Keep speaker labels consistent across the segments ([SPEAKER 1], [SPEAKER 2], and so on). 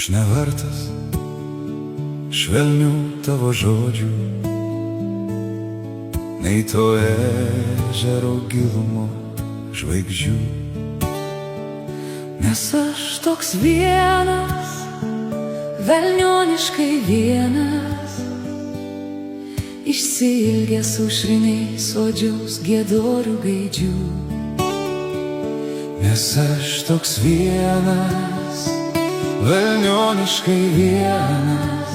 [SPEAKER 1] Aš nevertas švelnių tavo žodžių, nei to ežero gilumo žvaigždžių.
[SPEAKER 2] Nes aš toks vienas, velnioniškai vienas, išsiilgęs aušriniai sodžiaus giedorių gaidžių.
[SPEAKER 1] Nes aš toks vienas, velnioniškai vienas,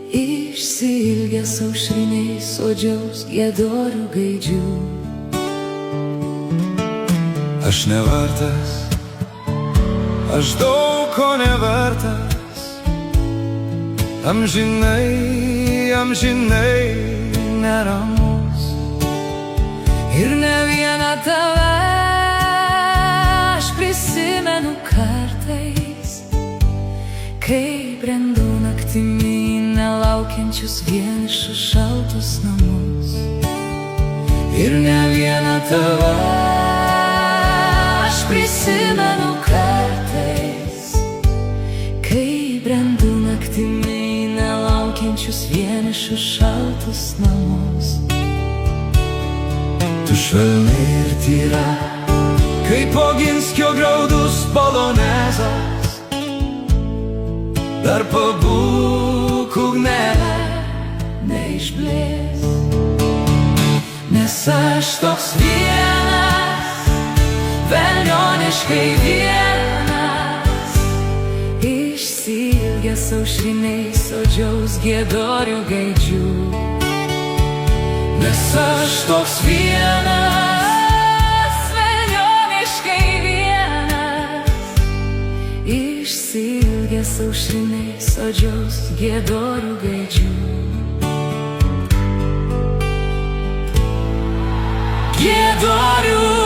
[SPEAKER 2] išsiilgęs aušriniai sodžiaus giedorių gaidžių.
[SPEAKER 1] aš nevertas, aš daug ko nevertas, amžinai, amžinai neramus.
[SPEAKER 2] Ir ne vieną tave aš prisimenu kartais, kai brendu naktimi į nelaukiančius vienišus šaltus namus.
[SPEAKER 1] Ir ne vieną tave
[SPEAKER 2] aš prisimenu kartais, kai brendu naktimi į nelaukiančius vienišus šaltus namus.
[SPEAKER 1] Tu švelni ir tyra, kaip Oginskio graudus polonezas. Dar pabūk ugnelė,
[SPEAKER 2] neišblės. Nes aš toks vienas, velnioniškai vienas, išsiilgęs aušriniai sodžiaus giedorių gaidžių.
[SPEAKER 1] nes aš toks vienas,
[SPEAKER 2] velnioniškai vienas, išsiilgęs aušriniai sodžiaus giedorių gaidžių.
[SPEAKER 1] giedorių